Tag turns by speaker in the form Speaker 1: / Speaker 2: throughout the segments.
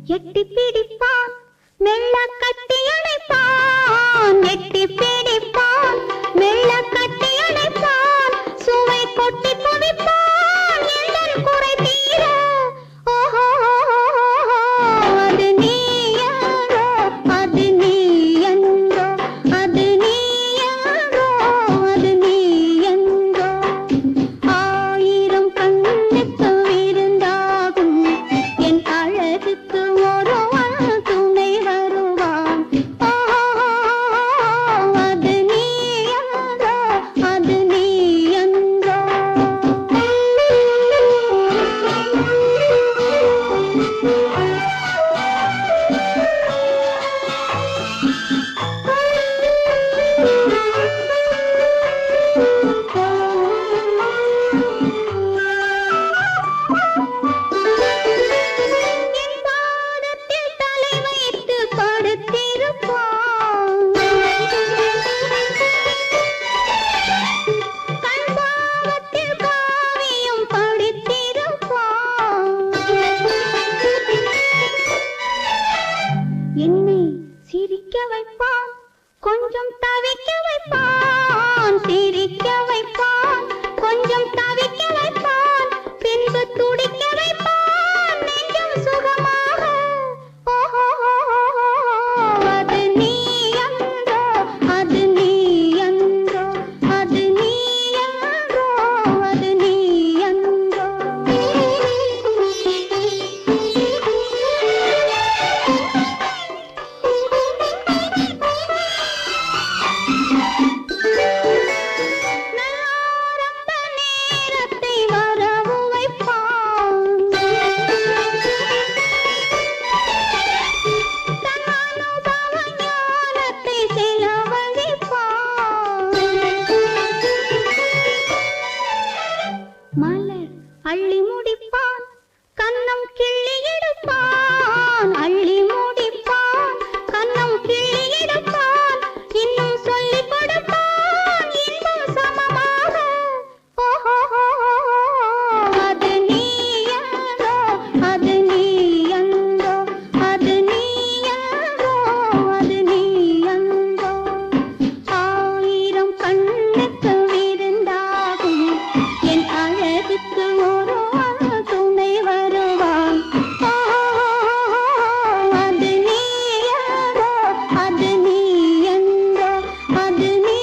Speaker 1: எட்டி பிடிப்பான் மெல்ல கட்டி அணைப்பான் எட்டி பிடிப்பான் மெல்ல கட்டி அணைப்பான் சுவை கொட்டி குவிப்பான் எங்கள் குறை தீர ஓஹோ அது நீ யாரோ அது நீ என்றோ அது நீ யாரோ அது நீ என்றோ ஆயிரம் கண்ணுக்கு விருந்தாகும் என் அழகுக்கு ஒருவன் துணை வருவான் அது நீ யாரோ அது நீ என்றோ என் பாதத்தில் தலை வைத்து படுத்திருப்பான் கண்பாவத்தில் காவியம் படித்திருப்பான் என்னை சிரிக்க வைப்பான் கொஞ்சம் தவிக்க வைப்பான் சிரிக்க வைப்பான் கொஞ்சம் தவிக்க வைப்பான் பின்பு துடிக்க வைப்பான் நெஞ்சம் சுகமாக ஓஹோ அது நீ என்றோ அது நீ என்றோ அது நீ என்றோ அது நீ என்றோ ஆரம்ப நேரத்தை வரவு வைப்பான் தன் அனுபவ ஞானத்தை செலவழிப்பான் மலர் அள்ளி முடிப்பான் கன்னம் கிள்ளி எடுப்பான் அள்ளி முடிப்பான் கன்னம் கிள்ளி எடுப்பான் இன்னும் சொல்லிக் கொடுப்பான் இன்பம் சமமாக ஓஹோ அது நீ யாரோ அது நீ என்றோ அது நீ யாரோ அது நீ என்றோ ஆயிரம் கண்ணுக்கு விருந்தாகும் என் அழகுக்கு ஒருவன் துணை வருவான் அது நீ யாரோ அது நீ என்றோ அது நீ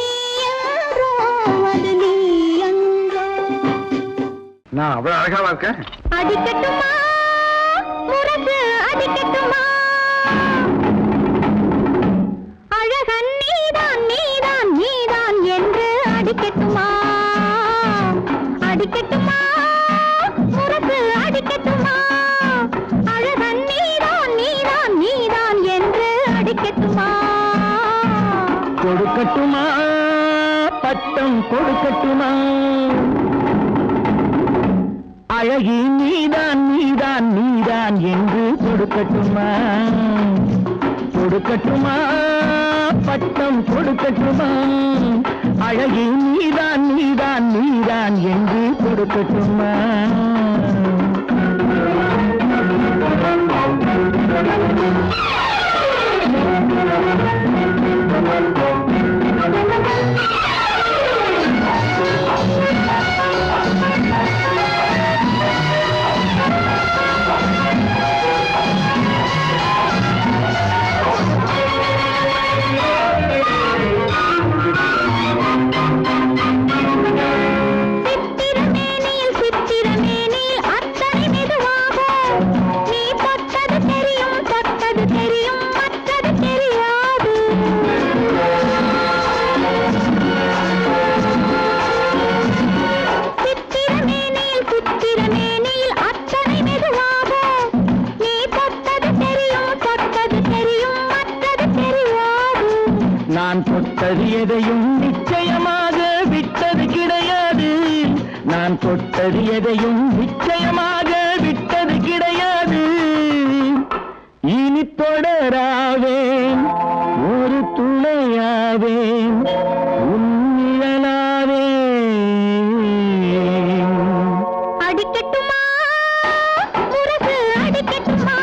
Speaker 1: யாரோ அது நீ என்றோ
Speaker 2: நான் அவ்வளவு அழகாவா இருக்கேன்?
Speaker 1: அடிக்கட்டுமா முரசு அடிக்கட்டுமா அழகன் நீதான் நீதான் நீதான் என்று அடிக்கட்டுமா அடிக்கட்டுமா முரசு அடிக்கட்டுமா அழகன் நீதான் நீதான் நீதான் என்று அடிக்கட்டுமா
Speaker 3: கொடுக்கட்டுமா பட்டம் கொடுக்கட்டுமா அழகி நீதான் நீதான் நீதான் என்று கொடுக்கட்டுமா கொடுக்கட்டுமா பட்டம் கொடுக்கட்டுமா அழகி நீதான் நீதான் நீதான் என்று கொடுக்கட்டுமா
Speaker 1: சித்திரமேனியில் அத்தனை மெதுவாக நீ தொட்டது தெரியும் தொட்டது தெரியும் மற்றது தெரியாது சித்திரமேனியில் அத்தனை மெதுவாக நீ தொட்டது தெரியும் தொட்டது தெரியும் மற்றது தெரியாது
Speaker 3: நான் தொட்டது எதையும் நிச்சயமாக விட்டது கிடையாது நான் தொட்டது எதையும் நிச்சயமாக விட்டது கிடையாது இனி தொடராவேன் ஒரு துணையாவேன் உன்னிழலாவேன்
Speaker 1: அடிக்கட்டுமா முரசு அடிக்கட்டுமா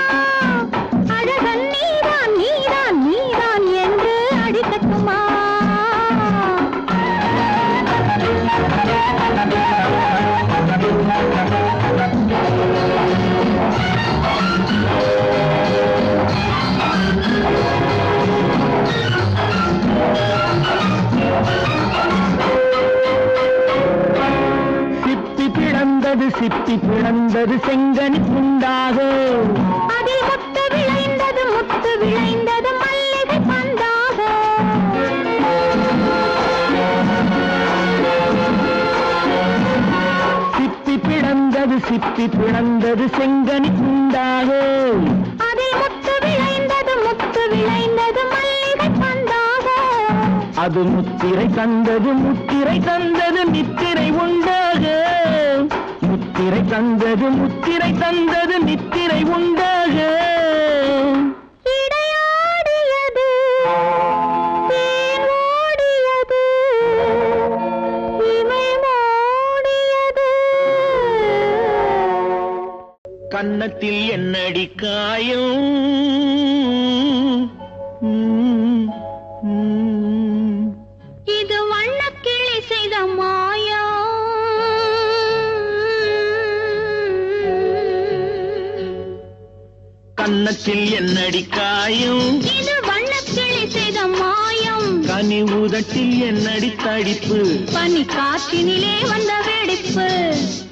Speaker 3: குத்தி பிளந்தது செங்கனி துண்டாக,
Speaker 1: அதில் முத்து விளைந்தது மல்லிகை பந்தாக.
Speaker 3: அது முத்திரை தந்தது நித்திரை உண்டாக, முத்திரை தந்தது நித்திரை உண்டாக.
Speaker 1: இடையாடியது தேன் ஓடியது இமை மூடியது.
Speaker 3: கன்னத்தில் என்னடி காயம்,
Speaker 1: இது வண்ணக்கிளி செய்த மாயம்.
Speaker 3: கன்னத்தில் என்னடி காயம்,
Speaker 1: இது வண்ணக்கிளி செய்த மாயம்.
Speaker 3: கனி உதட்டில் என்னடி தடிப்பு,
Speaker 1: பனி காற்றினிலே வந்த வெடிப்பு.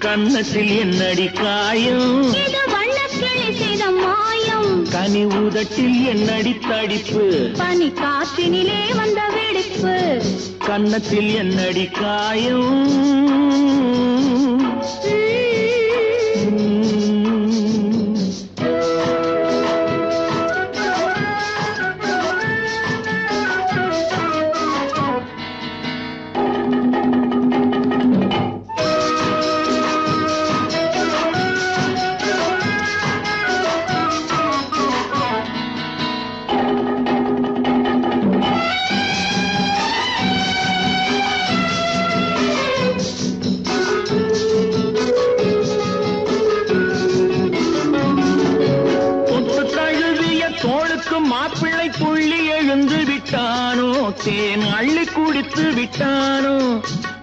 Speaker 3: கன்னத்தில் என்னடி காயம்,
Speaker 1: இது வண்ணக்கிளி செய்த மாயம்.
Speaker 3: கனி உதட்டில் என்னடி தடிப்பு,
Speaker 1: பனி காற்றினிலே வந்த வெடிப்பு.
Speaker 3: கன்னத்தில் என்னடி காயம். மாப்பிள்ளை புள்ளி எழுந்து விட்டானோ, தேன் அள்ளி குடித்து விட்டானோ.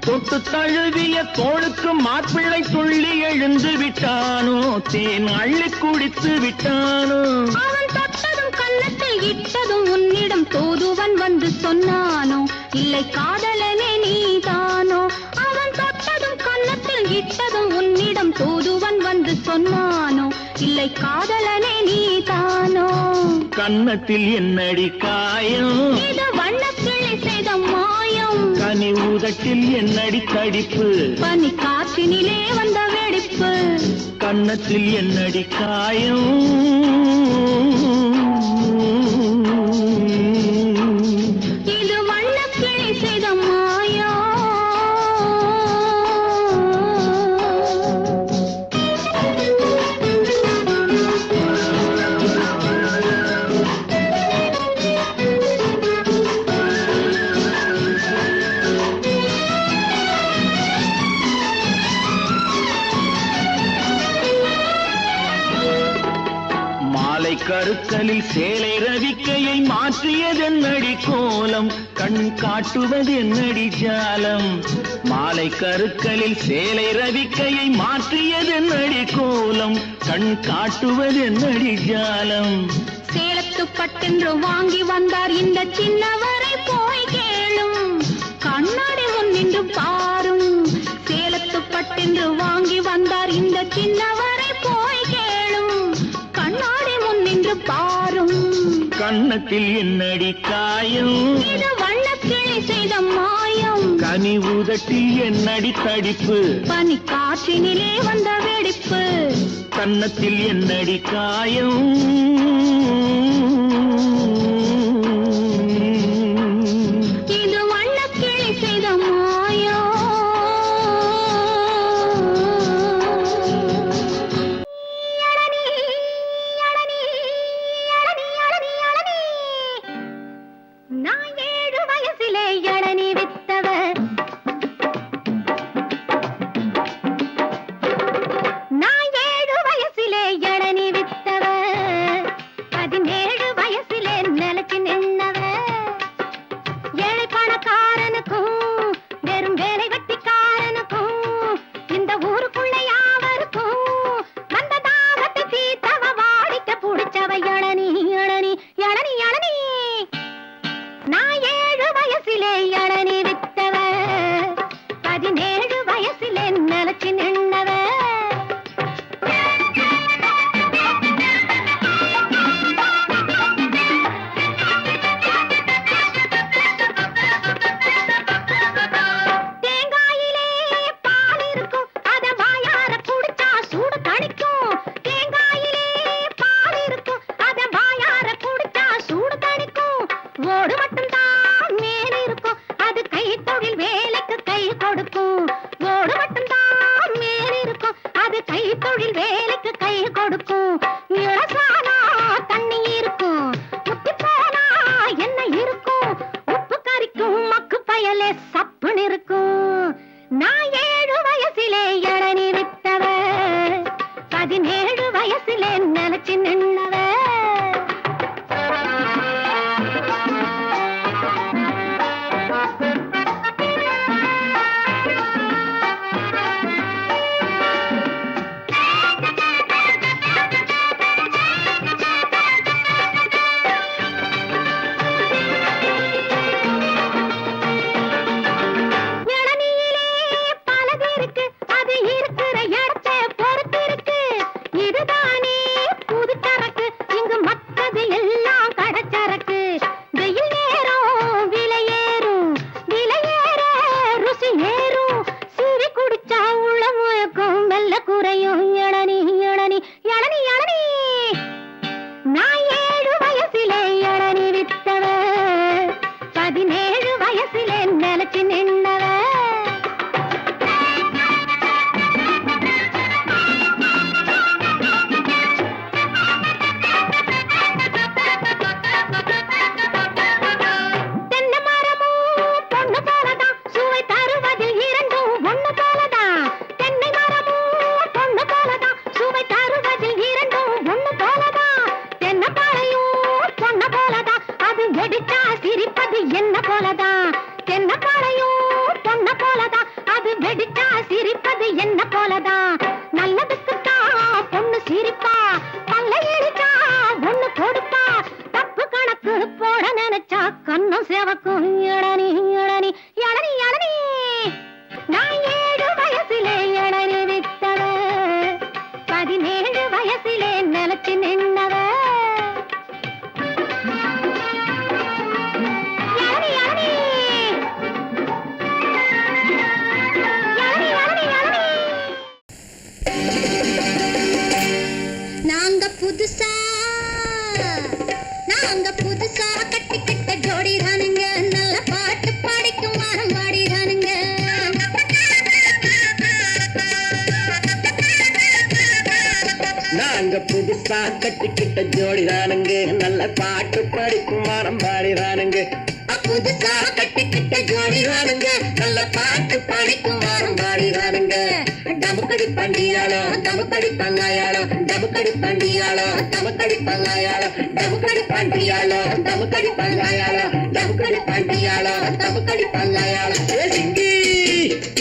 Speaker 3: தொட்டு தழுவிய தோளுக்கு மாப்பிள்ளை துள்ளி எழுந்து விட்டானோ, தேன் அள்ளி குடித்து விட்டானோ.
Speaker 1: அவன் தொட்டதும் கன்னத்தில் இட்டதும் உன்னிடம் தூதுவன் வந்து சொன்னானோ, இல்லை காதலனே நீதானோ. அவன் தொட்டதும் கன்னத்தில் இட்டதும் உன்னிடம் தூதுவன் வந்து சொன்னானோ, இல்லை காதலனே நீதானோ.
Speaker 3: கன்னத்தில் என்னடி காயம்,
Speaker 1: இது வண்ணக்கிளி செய்த மாயம்.
Speaker 3: கனி உதட்டில் என்னடி தடிப்பு,
Speaker 1: பனி காற்றினிலே வந்த வெடிப்பு.
Speaker 3: கன்னத்தில் என்னடி காயம்.
Speaker 1: இது வண்ணக்கிளி செய்த மாயம்.
Speaker 3: கருக்கலில் சேலை ரவிக்கையை மாற்றியதென்னடி கோலம், கண் காட்டுவதென்னடி ஜாலம். மாலை கருக்கலில் சேலை ரவிக்கையை மாற்றியதென்னடி கோலம், கண் காட்டுவதென்னடி ஜாலம்.
Speaker 1: சேலத்து பட்டென்று வாங்கி வந்தார் இந்த சின்னவரை போய் கேளும், கண்ணாடி முன் நின்று பாரும். சேலத்து பட்டென்று வாங்கி வந்தார் இந்த சின்னவரை போய் கேளும், கண்ணாடி முன் நின்று பாரும்.
Speaker 3: கன்னத்தில் என்னடி காயம்,
Speaker 1: இது வண்ணக்கிளி செய்த மாயம்.
Speaker 3: கனி உதட்டில் என்னடி தடிப்பு,
Speaker 1: பனி காற்றினிலே வந்த வெடிப்பு.
Speaker 3: கன்னத்தில் என்னடி காயம்.
Speaker 1: இது வண்ணக்கிளி செய்த மாயம். நான் 7 வயசிலே இளநீ வித்தவர், நான் 7 வயசிலே இளநீ வித்தவர்.
Speaker 3: புதுசா கட்டிக்கிட்ட ஜோடிதானுங்க நல்ல பாட்டு படிக்கும் மரம் பாடிதானுங்க புதுசா கட்டிக்கிட்ட ஜோடிதானுங்க நல்ல பாட்டு படிக்கும் மரம் பாடிதானுங்க டமுக்கடி பண்டியாளோ டமுக்கடி பங்காயாளோ டமுக்கடி பண்டியாளோ டமுக்கடி பங்காயாளோ டமுக்கடி பண்டியாளோ டமுக்கடி பங்காயாளோ டமுக்கடி பண்டியாளோ டமுக்கடி பங்காயாளோ ஏ சிங்கி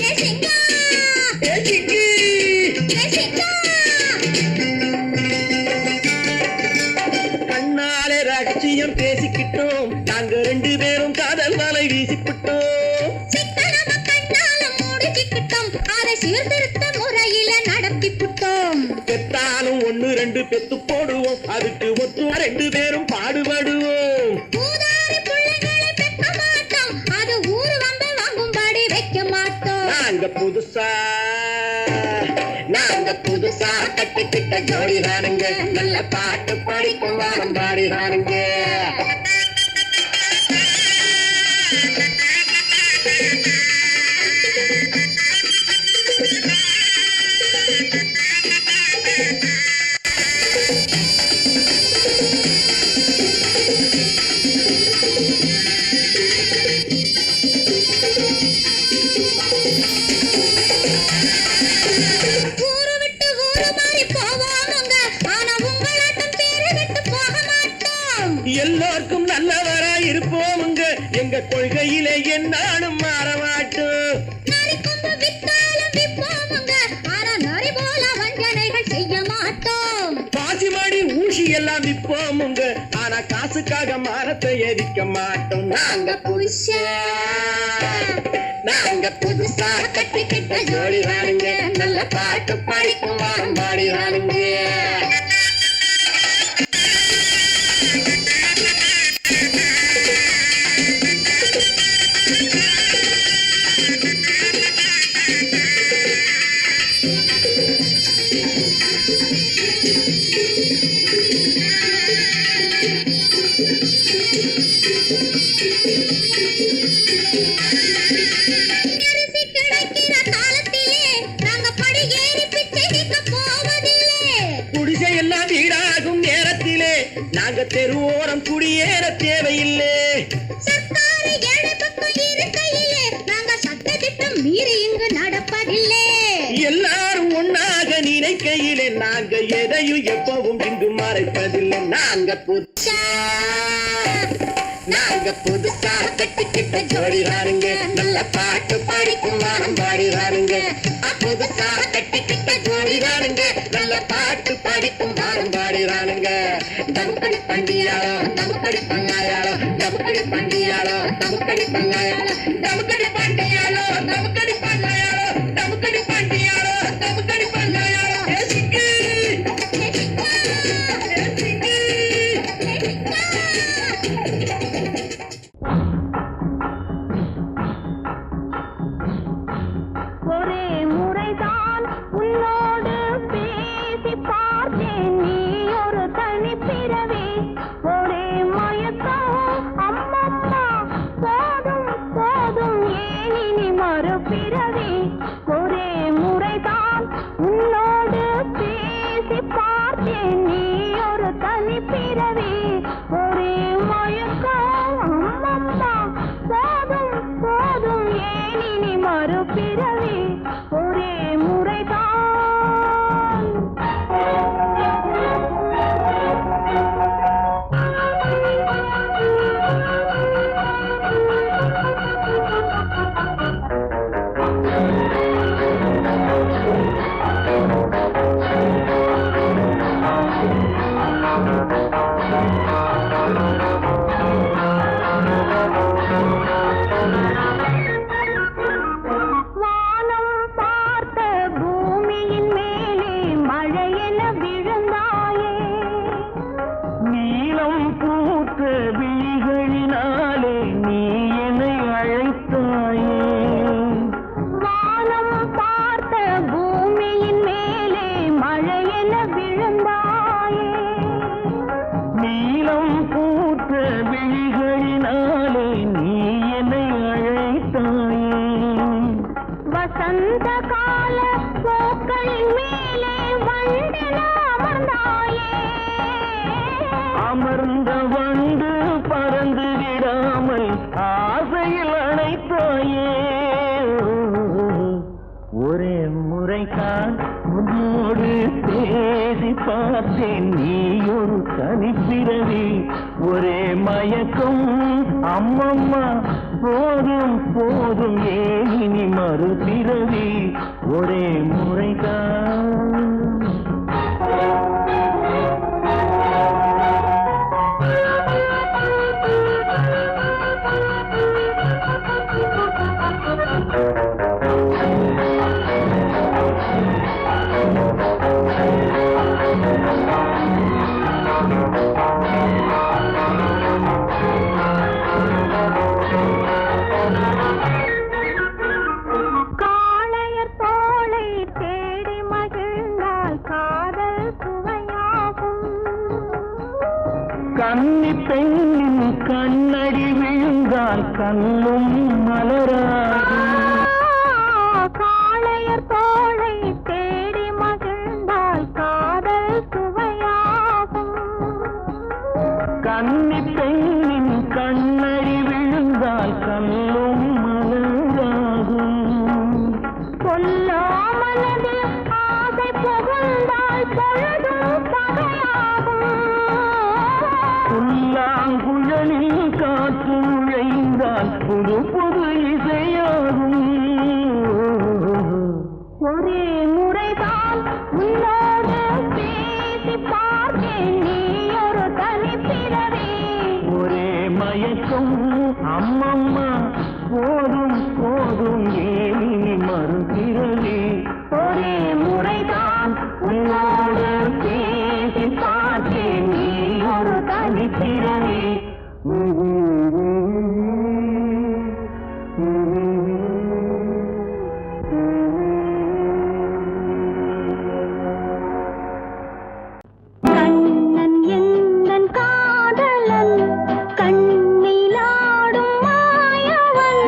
Speaker 1: ஏ சிங்கா
Speaker 3: ஏ சிங்கி
Speaker 1: ஏ சிங்கா
Speaker 3: கண்ணாலே ரகசியம் பேசிக்கிட்டோம் நாங்க 2 பேரும் காதல் வலை வீசிக்கிட்டோம்
Speaker 1: சிக்கனம கண்ணால மூடிக்கிட்டோம் அதை சீர்திருத்த முறையில நடத்திப்புட்டோம்
Speaker 3: பெத்தாலும் 1-2 பெத்து போடுவோம் அதுக்கு ஒத்து 2 பேரும் பாடுபடுவோம்
Speaker 1: ஊதாரி பிள்ளைகளை பெக்க மாட்டோம் அது ஊரு வந்து வாங்கும்படி வைக்க மாட்டோம் நாங்க புதுசா
Speaker 3: கட்டிக்கிட்ட ஜோடிதானுங்க நல்ல பாட்டு படிக்கும் வாரம் பாடிதானுங்க
Speaker 1: ஊரு விட்டு ஊரு மாறி போவோமுங்க ஆனா உங்களாட்டம் பேரு விட்டு போக மாட்டோம்
Speaker 3: எல்லாருக்கும் நல்லவரா இருப்போமுங்க எங்க கொள்கையிலே என்னாலும் மாற மாட்டோம்
Speaker 1: நரி கொம்பு வித்தாலும் விப்போமுங்க ஆனா நரி போல வஞ்சனைகள் செய்ய மாட்டோம்
Speaker 3: பாசிமாடி ஊசி எல்லாம் விற்போமுங்க ஆனா காசுக்காக மரத்தை எரிக்க மாட்டோம் நாங்க புதுசா கட்டிக்கிட்ட ஜோடிதானுங்க நல்ல பாட்டு படிக்கும் வாரம் பாடிதானுங்க
Speaker 1: அரிசி கிடைக்கிற காலத்திலே நாங்க படி ஏறி பிச்சை கேட்க போவதில்லை
Speaker 3: குடிசை எல்லாம் வீடாகும் நேரத்திலே நாங்க தெருவோரம் குடியேற தேவையில்லை
Speaker 1: சர்க்காரு ஏழை பக்கம் இருக்கையிலே நாங்க சட்டத்திட்டம் மீறி இங்கு நடப்பதில்லை
Speaker 3: எல்லாரும் ஒன்னாக நினைக்கையிலே நாங்க எதையும் எப்பவும் இங்கு மறைப்பதில்லை நாங்க புதுசா கட்டிக்கிட்ட ஜோடிதானுங்க நல்ல பாட்டு படிக்கும் வாரம் பாடிதானுங்க புதுசா கட்டிக்கிட்ட ஜோடிதானுங்க நல்ல பாட்டு படிக்கும் வாரம் பாடிதானுங்க டமுக்கடி பண்டியாளோ டமுக்கடி பங்காயாளோ டமுக்கடி பண்டியாளோ டமுக்கடி பங்காயாளோ டமுக்கடி பண்டியாளோ டமுக்கடி பங்காயாளோ டமுக்கடி பண்டியாளோ டமுக்கடி பங்காயாளோ ஏ சிக்கி ஏ சிக்கி
Speaker 1: ஒரே முறைதான் உன்னோடு பேசி பார்த்தேன் நீ ஒரு தனி பிறவி ஒரே மயக்கம் அம்மம்மா போதும் போதும் ஏன் இனி மறுபிறவி ஒரே முறைதான் உன்னோடு பேசி பார்த்தேன் நீ ஒரு தனி பிறவி ஒரே மயக்கம் அம்மம்மா போதும் போதும் ஏன் இனி மறுபிறவி ஒரே முறைதான் வானம் பார்த்த பூமியின் மேலே மழையென விழுந்தாயே
Speaker 3: நீலம் பூத்த விழிகளினாலே நீ என்னை அழைத்தாயே
Speaker 1: வானம் பார்த்த பூமியின் மேலே மழையென விழுந்தாயே
Speaker 3: நீலம் பூத்த
Speaker 4: அமர்ந்த வண்டு பறந்து விடாமல் ஆசையில் அணைத்தாயே. ஒரே முறைதான் உன்னோடு பேசி பார்த்தேன், நீ ஒரு தனிப்பிறவி. ஒரே மயக்கம் அம்மம்மா, போதும் போதும் ஏன் இனி மறுபிறவி. ஒரே முறைதான். கன்னி பெண்ணின் கண்ணடி விழுந்தால் கண்ணும் மலராகும்.
Speaker 1: காளையர் தோளை தேடி மகிழ்ந்தால் காதல் சுவையாகும்.
Speaker 4: கன்னி பெண்ணின் கண்ணடி விழுந்தால் கண்ணும் மலராகும்.
Speaker 1: கொல்லாமனது ஆசை புகுந்தால் பொழுதும் பகையாகும்.
Speaker 4: புல்லாங்குழலில் காற்று நுழைந்தால் புது புது இசையாகும்.
Speaker 1: ஒரே முறைதான் உன்னோடு பேசி பார்த்தேன், நீ ஒரு தனிப்பிறவி.
Speaker 4: ஒரே மயக்கம் அம்மம்மா, போதும் போதும் ஏனி மறுபிறவி.
Speaker 1: ஒரே முறைதான் உன்னோடு பேசி பார்த்தேன், நீ ஒரு தனிப்பிறவி. கண்ணன் எந்தன் காதலன், கண்ணிலாடும் மாயவன்,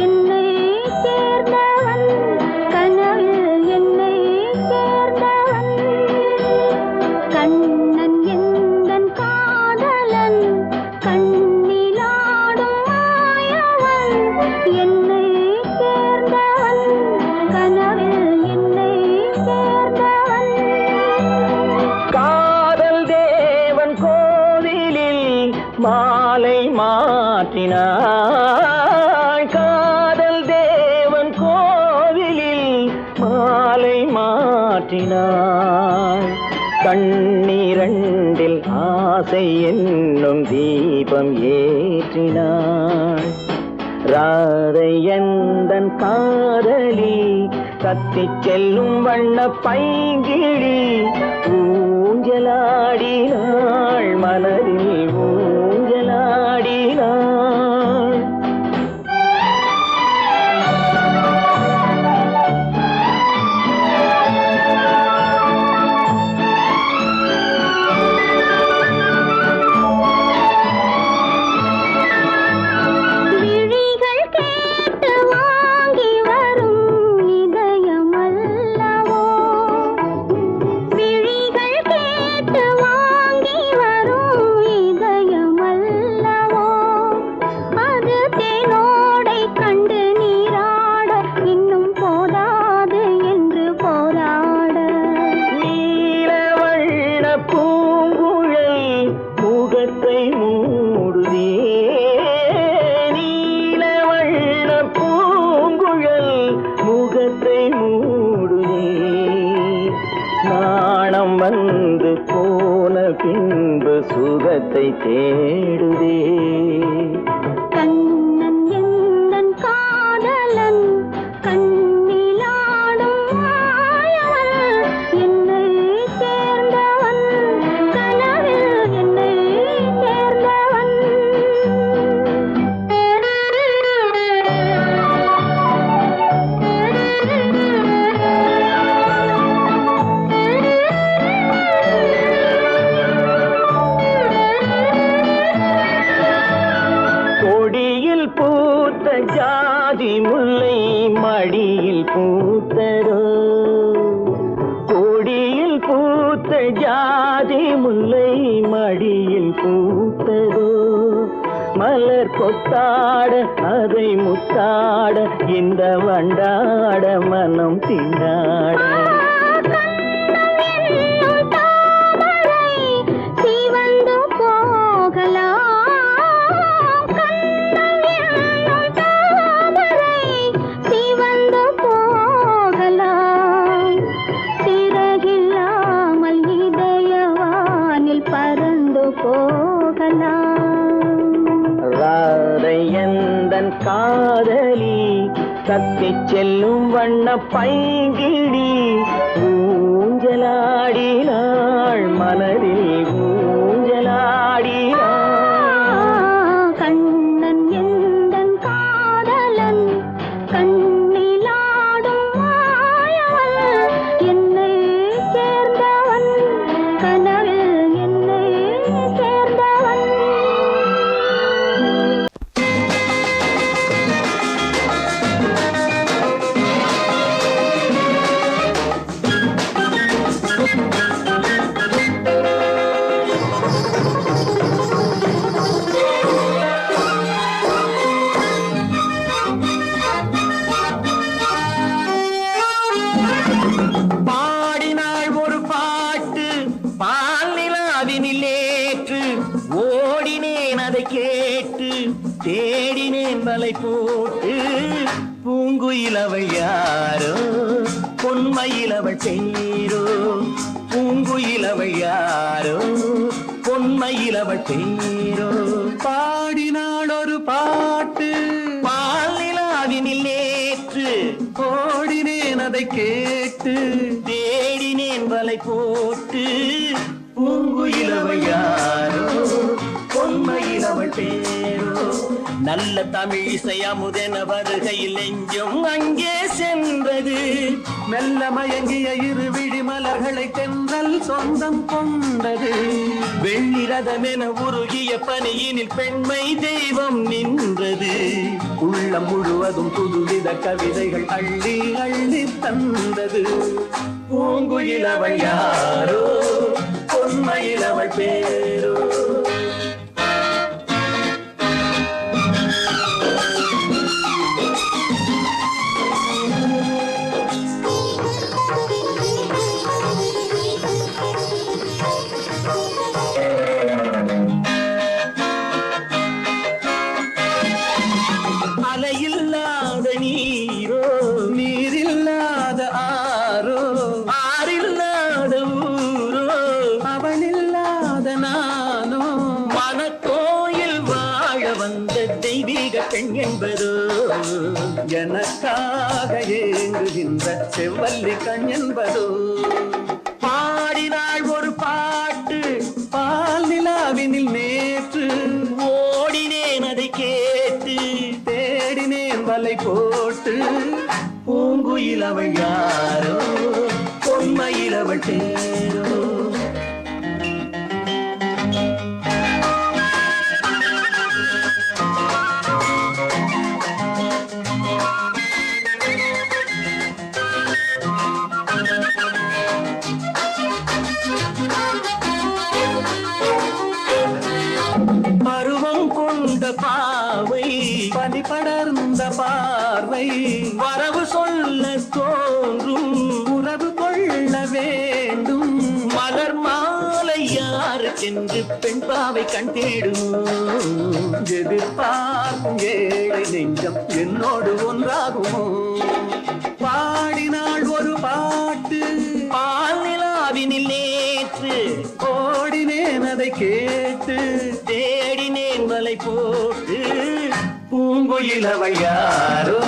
Speaker 1: என்னை சேர்ந்தவன், கனவில் என்னை சேர்ந்தவன். கண்ணன் எந்தன் காதலன், கண்ணிலாடும் மாயவன், என்னை சேர்ந்தவன், கனவில் என்னை சேர்ந்தவன்.
Speaker 4: காதல் தேவன் கோவிலில் மாலை மாற்றினாள். காதல் தேவன் கோவிலில் மாலை மாற்றினாள். கண்ணீரண்டில் ஆசை என்னும் தீபம் ஏற்றினாள். ராதை எந்தன் காதலி, கத்திச் செல்லும் வண்ண பைங்கிழி, ஊஞ்சலாடினாள் மலரில் ஊஞ்சலாடினாள்.
Speaker 1: விழிகள் கேட்டு வாங்கி வரும் இதயமல்லவோ, விழிகள் கேட்டு வாங்கி வரும் இதயமல்லவோ, அது தேனோடை கண்டு நீராட இன்னும் போதாது என்று போராட.
Speaker 4: நீலவண்ண பூங்குழல் முகத்தை மூடுதே. நீலவண்ண பூங்குழல் முகத்தை மூடுதே. நாணம் வந்து போன பின்பு சுகத்தை தேடுதே.
Speaker 1: கண்ணன் எந்தன் காதலன், கண்ணிலாடும் மாயவன், என்னை சேர்ந்தவன், கனவில் என்னை சேர்ந்தவன்.
Speaker 4: மலர் கொத்தாட அதை முத்தாட இந்த வண்டாட மனம் திண்டாட காதலி தத்தி செல்லும் வண்ண பைங்கிடி ஊஞ்சலாடினாள் மனதில் ஊஞ்சலாடினாள்
Speaker 1: கண்ணன் எந்தன் காதலன் கண்ணிலாடும் மாயவன் என்னை சேர்ந்தவன் கனவில் என்னை சேர்ந்தவன்
Speaker 4: தேடினேன் வலை போட்டு பூங்குயிலவள் யாரோ பொன்மயிலவள் பேரோ பூங்குயிலவள் யாரோ பொன்மயிலவள் பேரோ பாடினாள் ஒரு பாட்டு பாலிலாவினில் நேற்று ஓடினேன் அதை கேட்டு தேடினேன் வலை போட்டு பூங்குயிலவள் யாரோ பொன்மயிலவள் பேரோ நல்ல தமிழ் இசையமுதென வருகையில் நெஞ்சும் அங்கே சென்றது மெல்ல மயங்கிய இரு விழி மலர்களை தென்றல் சொந்தம் கொண்டது வெள்ளிரதமென உருகிய பனியினில் பெண்மை தெய்வம் நின்றது உள்ளம் முழுவதும் புதுவித கவிதைகள் அள்ளி அள்ளி தந்தது பூங்குயிலவள் யாரோ பொன்மயிலவள் பேரோ அலையில்லாத நீரோ நீரில்லாத ஆரோ ஆறில்லாத ஊரோ அவளில்லாத நானோ மனக்கோயில் வாழ வந்த தெய்வீக பெண் என்பதோ எனக்காக ஏங்குகின்ற செவ்வல்லி கண் என்பதோ பாடினாள் ஒரு பாட்டு பால் நிலாவினில் நேற்று ஓடினேன் அதை கேட்டு தேடினேன் வலை போட்டு பூங்குயிலவள் யாரோ பொன்மயிலவள் பேரோ பருவம் கொண்ட பாவை பனி படர்ந்த பார்வை வரவு சொல்ல தோன்றும் உறவு கொள்ள வேண்டும் மலர் மாலை யாருக்கென்று பெண் பாவை கண் தேடும் எதிர்பார்க்கும் ஏழை நெஞ்சம் என்னோடு ஒன்றாகுமோ பாடினாள் ஒரு பாட்டு பால் நிலாவினில் நேற்று ஓடினேன் அதை கேட்டு தேடினேன் வலை போட்டு பூங்குயிலவள் யாரோ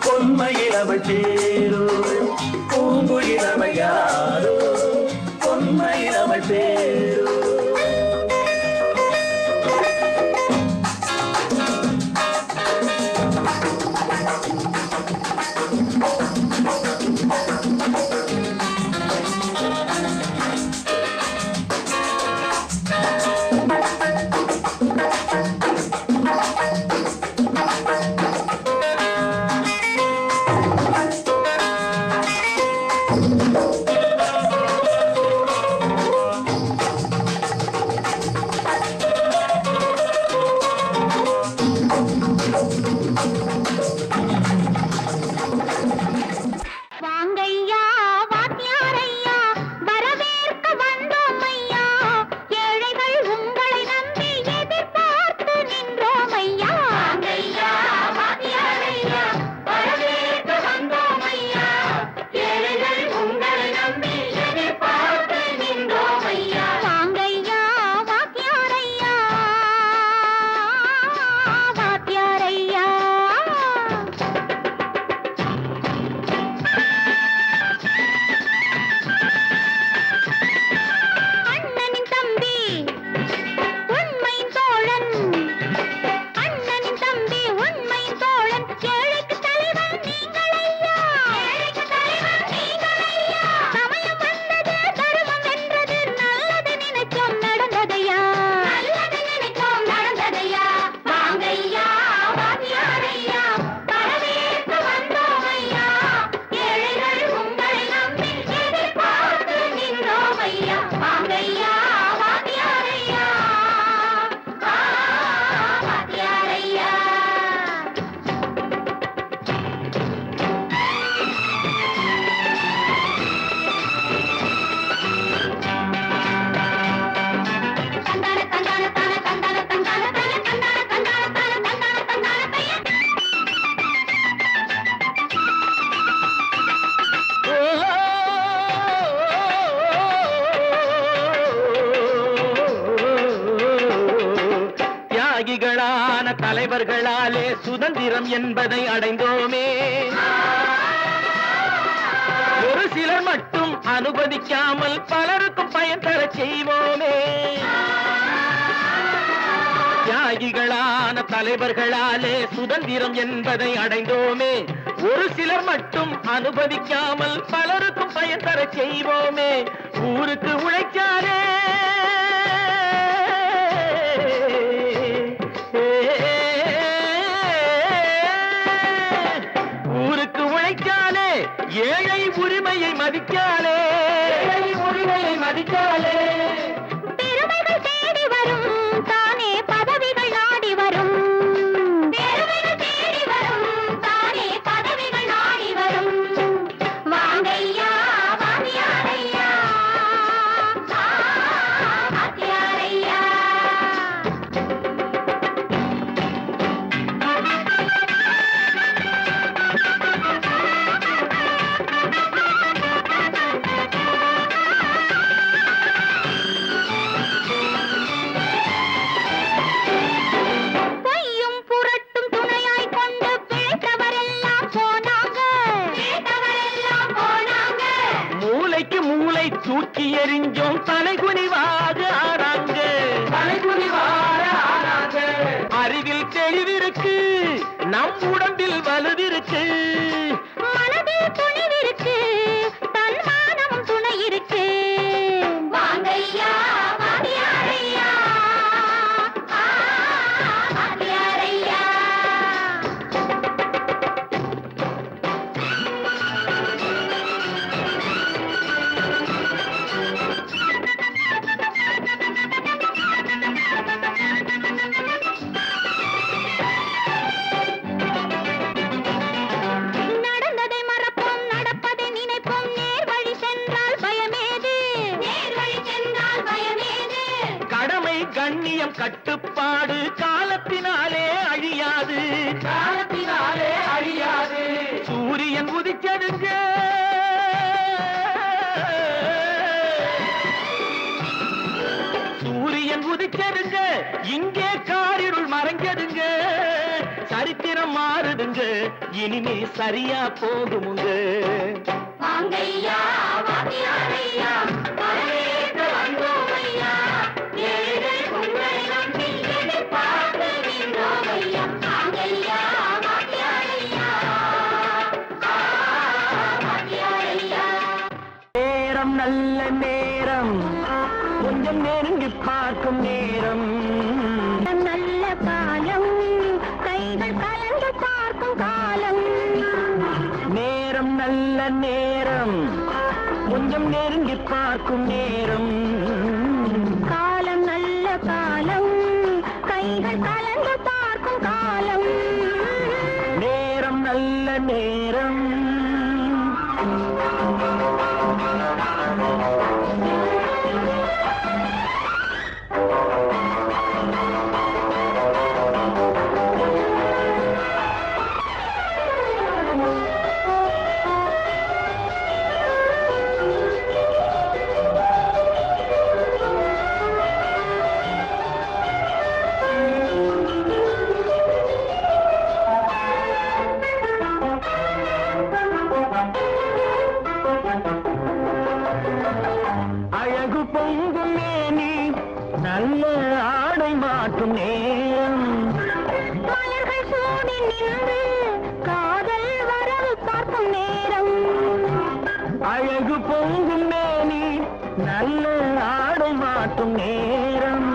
Speaker 4: பொன்மயிலவள் பேரோ பூங்குயிலவள் யாரோ பொன்மயிலவள் பேரோ
Speaker 5: தலைவர்களாலே சுதந்திரம் என்பதை அடைந்தோமே. ஒரு சிலர் மட்டும் அனுமதிக்காமல் பலருக்கும் பயன் தர செய்வோமே. தியாகிகளான தலைவர்களாலே சுதந்திரம் என்பதை அடைந்தோமே. ஒரு சிலர் மட்டும் அனுமதிக்காமல் பலருக்கும் பயன் தர செய்வோமே. ஊருக்கு உழைச்சாலே ஊருக்கு உழைச்சாலே ஏழை உரிமையை மதிக்காலே உரிமையை மதிக்காலே.
Speaker 1: பெருமைகள் தேடி வரும் தானே பதவிகள் நாடி வரும். பெருமைகள் தேடி வரும் தானே பதவிகள் நாடி வரும். வாங்கையா வாத்தியாரையா வாத்தியாரையா. பொய்யும் புரட்டும் துணையாய் கொண்டு பிழைத்தவரெல்லாம் போனாங்க. பிழைத்தவரெல்லாம் போனாங்க.
Speaker 5: மூளைக்கு மூளை தூக்கி எறிஞ்சோம் தலைகுனிவாக ஆறாங்க. தலைகுனிவாக ஆறாங்க. அறிவில் தெளிவிருக்கு, நம் உடம்பில் வலுவிருக்கு,
Speaker 1: மனதில் துணிவிருக்கு, தன்மானமும் துணை இருக்கு. வாங்கையா வாத்தியாரையா வாத்தியாரையா. நடந்ததை மறப்போம், நடப்பதை நினைப்போம். நேர் வழி சென்றால் பயமேது? நேர் வழி சென்றால் பயமேது?
Speaker 5: கடமை கண்ணியம் கட்டுப்பாடு காலத்தினாலே அழியாது. காலத்தினாலே அழியாது. சூரியன் உதிச்சதுங்க, சூரியன் உதிச்சதுங்க, இங்கே காரிருள் மறைஞ்சதுங்க. சரித்திரம் மாறுதுங்க, இனிமே சரியா போகுமுங்க.
Speaker 1: வாங்கையா வாத்தியாரையா வரவேற்க வந்தோமையா. ஏழைகள் உங்களை நம்பி எதிர்பார்த்து நின்றோமையா. வாங்கையா வாத்தியாரையா வாத்தியாரையா.
Speaker 5: நேரம் நல்ல நேரம், கொஞ்சம் நெருங்கி பார்க்கும் நேரம்.
Speaker 1: நல்ல காலம், கைகள் கலந்து பார்க்கும் காலம்.
Speaker 5: நேரம் நல்ல நேரம், கொஞ்சம் நெருங்கி பார்க்கும் நேரம்.
Speaker 1: காலம் நல்ல காலம், கைகள் கலந்து பார்க்கும் காலம்.
Speaker 5: நேரம் நல்ல நேரம். அழகு பொங்கும் மேனி, நல்ல ஆடை மாற்றும் நேரம்.
Speaker 1: மலர்கள் சூடி நின்று காதல் வரவு பார்க்கும் நேரம்.
Speaker 5: அழகு பொங்கும் மேனி, நல்ல ஆடை மாற்றும் நேரம்.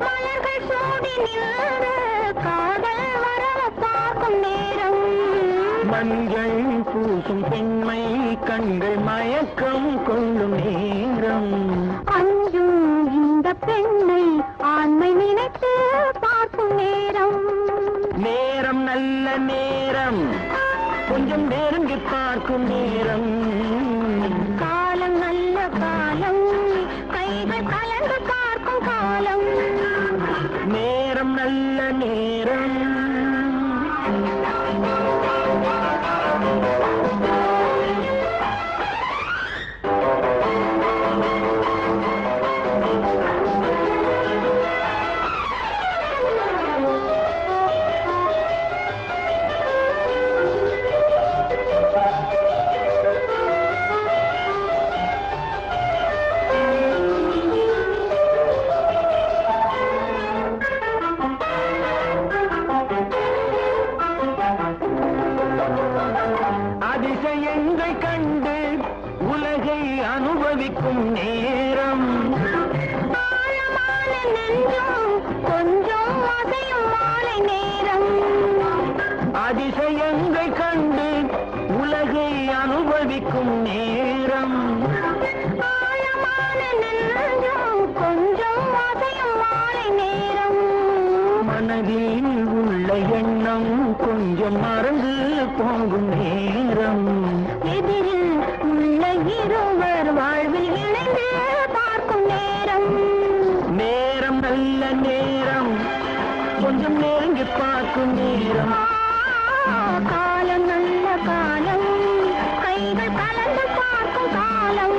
Speaker 1: மலர்கள் சூடி நின்று காதல் வரவு பார்க்கும் நேரம்.
Speaker 5: மஞ்சள் பூசும் பெண்மை கண்கள் மயக்கம் கொள்ளும் நேரம்.
Speaker 1: அஞ்சும் இந்த பெண்ணை ஆண்மை நினைத்து பார்க்கும் நேரம்.
Speaker 5: நேரம் நல்ல நேரம், கொஞ்சம் நெருங்கி பார்க்கும் நேரம்.
Speaker 1: காலம் நல்ல காலம், கைகள் கலந்து பார்க்கும் காலம்.
Speaker 5: நேரம் நல்ல நேரம். அனுபவிக்கும் நேரம்
Speaker 1: ஆழமான நெஞ்சம் கொஞ்சம் அசையும் மாலை நேரம்
Speaker 5: அதிசயங்கள் கண்டு உலகை அனுபவிக்கும் நேரம்
Speaker 1: ஆழமான நெஞ்சம் கொஞ்சம் அசையும் மாலை நேரம்
Speaker 5: மனதில் உள்ள எண்ணம் கொஞ்சம் மறந்து போகும் நேரம்
Speaker 1: எதிரில் உள்ள இருவர் வாழ்வில் இணைந்து பார்க்கும் நேரம்
Speaker 5: நேரம் நல்ல நேரம் கொஞ்சம் நெருங்கி பார்க்கும் நேரம்
Speaker 1: காலம் நல்ல காலம் கைகள் கலந்து பார்க்கும் காலம்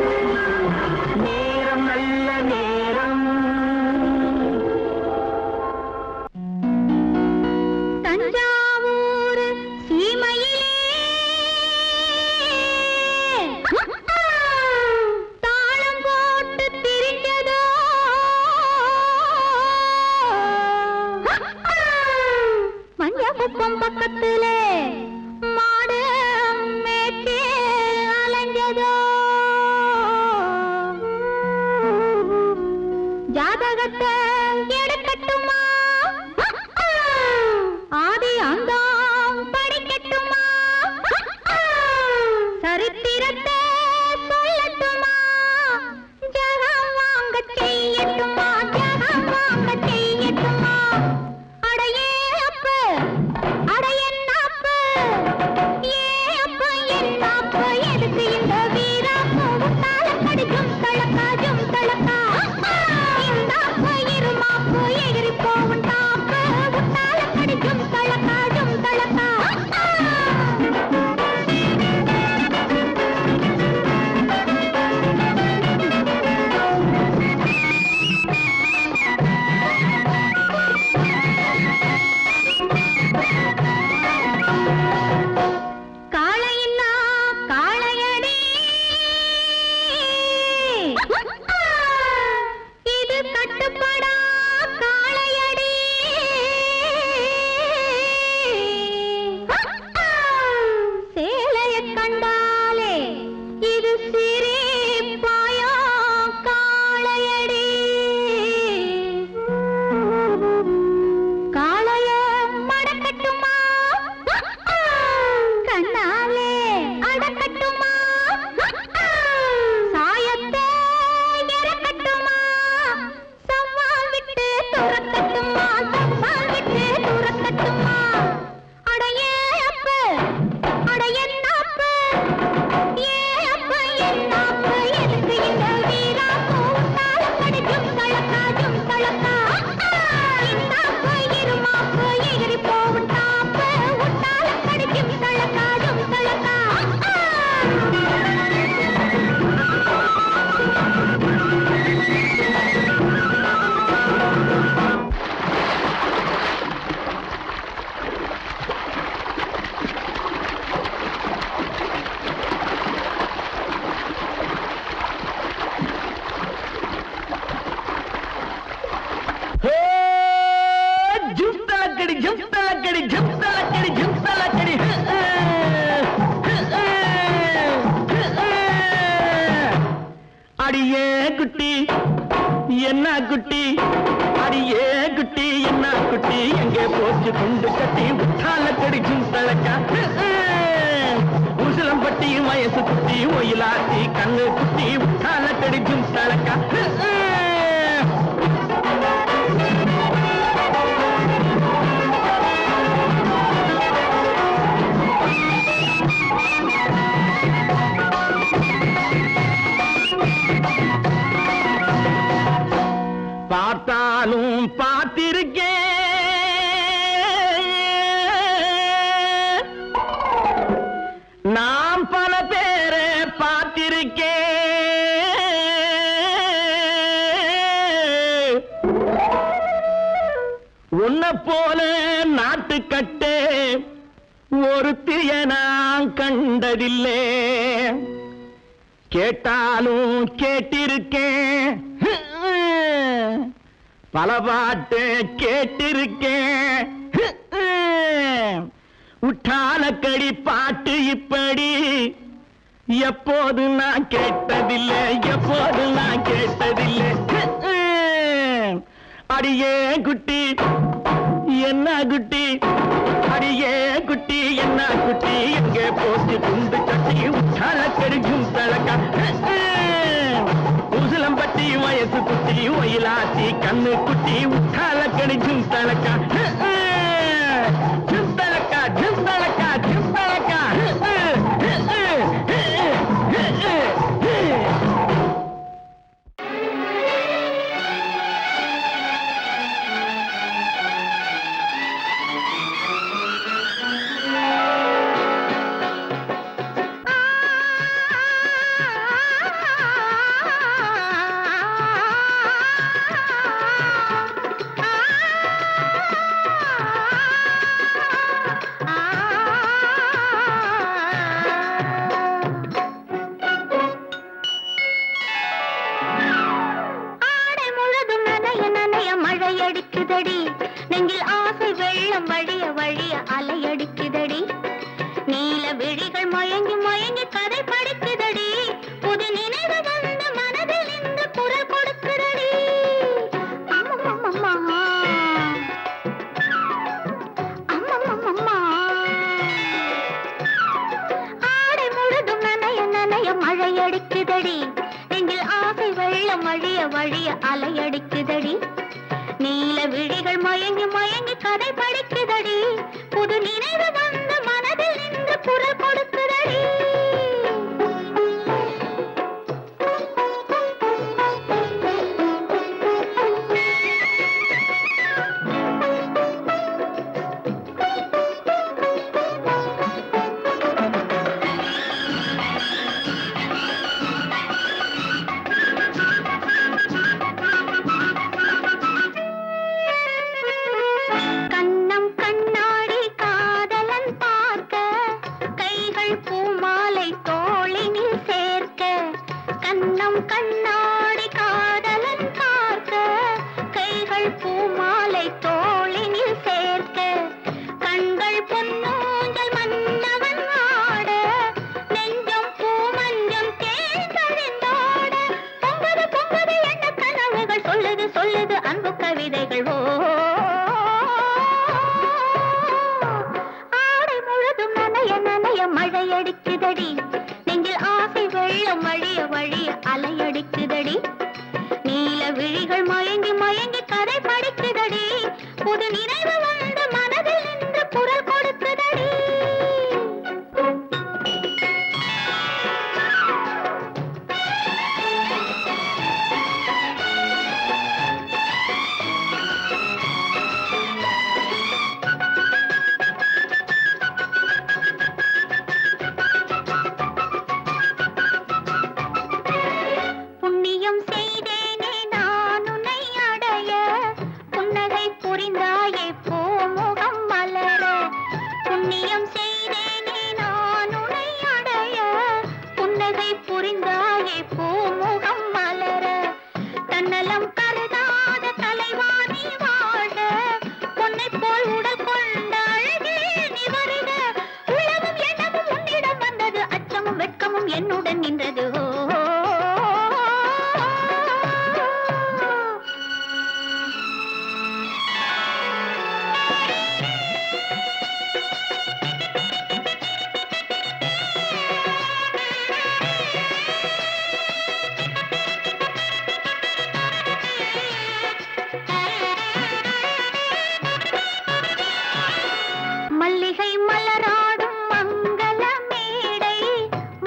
Speaker 5: நேரம் நல்ல நேரம்
Speaker 1: தஞ்சாவூர் சீமையிலே தாளம் போட்டு திரிஞ்சதோ மஞ்சக்குப்பம் பக்கத்திலே மாடு மேய்ச்சி அலைஞ்சதோ ஜாதகத்தை எடுக்கட்டுமா ஆதி அந்தம் படிக்கட்டுமா சரித்திரத்தை சொல்லட்டுமா ஜகம் வாங்க செய்யட்டுமா ஜகம் வாங்க செய்யட்டுமா அடையே அப்ப அடையன்னாப்பு ஏ அப்ப என்னாப்பு எதுக்கு இந்த வீராப்பு உத்தால கடிக்கும் தளக்காஜும் தளக்கா இந்த அப்ப இருமாப்பு எகிரி போகும் தாப்பு உத்தால கடிக்கும் தளக்காஜும் தளக்கா காளையின்னா காளையடி இது கட்டுப்படா காளையடி சேலைய கண்டாலே இது சிரிப்பாயோ காளையடி காளைய மடக்கட்டுமா கண்ணாலே அடக்கட்டுமா சாயத்தை இறக்கட்டுமா சவால் விட்டு துரக்கட்டுமா சவால் விட்டு துரக்கட்டுமா அடையே அப்ப அடையன்னாப்பு ஏ அப்ப என்னாப்பு எதுக்கு இந்த வீராப்பு உத்தால கடிக்கும் தளக்காஜும் தளக்கா இன்னாப்பு இருமாப்பு எகிரி போகும் தாப்பு உத்தால கடிக்கும் தளக்காஜும் தளக்கா
Speaker 5: ஜும்தலக்கடி ஜும்தலக்கடி ஜும்தலக்கடி ஜும்தலக்கடி அடியே குட்டி என்ன குட்டி அடியே குட்டி என்ன குட்டி எங்கே போச்சு குண்டு கட்டி உத்தாலக்கடி ஜும்தலக்கா உசிலம்பட்டி வயசு குட்டி ஒயிலாட்டி கண்ணு குட்டி உத்தாலக்கடி ஜும்தலக்கா பார்த்தாலும் பார்த்திருக்கேன் நாம் பல பேரை பார்த்திருக்கேன் உன்னை போல நாட்டுக்கட்டே ஒருத்திய நான் கண்டதில்லை கேட்டாலும் கேட்டிருக்கேன் பல பாட்டு கேட்டிருக்கேன் உற்றாலக்கடி பாட்டு இப்படி எப்போது நான் கேட்டதில்லை, எப்போது நான் கேட்டதில்லை. அடியே குட்டி என்ன குட்டி, அடியே குட்டி என்ன குட்டி, எங்கே போச்சு குண்டு கட்டி உச்சால கெடுக்கும் தழக்கா. உசிலம்பட்டி வயசு குட்டி, ஒயிலாத்தி கண்ணு குட்டி, உச்சால கெடுக்கும் தழக்கா. ஜிந்தலக்கா ஜிந்தலக்கா ஜிந்தலக்கா.
Speaker 1: அலையடிக்குதடி நெஞ்சில் ஆசை வெள்ளம் வழிய வழிய அலையடிக்குதடி. நீல விழிகள் மயங்கி மயங்கி கதை படிக்குதடி. புது நினைவு வந்த மனதில் இந்த குரல் கொடுக்குதடி. அம்மம்மம்மா அம்மம்மம்மா. ஆடை முழுதும் நனைய நனைய மழையடிக்குதடி. நெஞ்சில் ஆசை வெள்ளம் வழிய வழிய அலையடிக்குதடி. நீல விழிகள் மயங்கி மயங்கி கதை படிக்குதடி. புது நினைவு வந்த மனதில் நின்று குரல் கொடுக்குதடி. கண்ணாடி காதலன் பார்க்க கைகள் பூமாலை தோளினில் சேர்க்க கண்கள் பொன்னூஞ்சல் மன்னவன் ஆட நெஞ்சம் பூமஞ்சம் தேர்ந்தழிந்தோட பொங்குது பொங்குது எண்ண கனவுகள் சொல்லுது சொல்லுது அன்பு கவிதைகள். ஓ ஆடை முழுதும் நனைய நனைய மழையடிக்குதடி. நெஞ்சில் ஆசை வெள்ளம் வழிய வழிய அலையடிக்குதடி. நீல விழிகள் மயங்கி மயங்கி கதை படிக்குதடி. புது நினைவு வந்த மனதில் நின்று குரல் கொடுக்குதடி. புண்ணியம் செய்தேனே நான் உன்னை அடைய, புன்னகை புரிந்தாயே பூமுகம் மலர. புண்ணியம் செய்தேனே நான் உன்னை அடைய, புன்னகை புரிந்தாயே பூமுகம் மலர. தன்னலம் கருதாத தலைவாணி வாழ, பொன்னை போல் உடல் கொண்ட அழகே நீ வருக. உலகம் எண்ணமும் உன்னிடம் வந்தது, அச்சமும் வெட்கமும் என்னுடன் நின்றது. மல்லிகை மலராடும் மங்கள மேடை,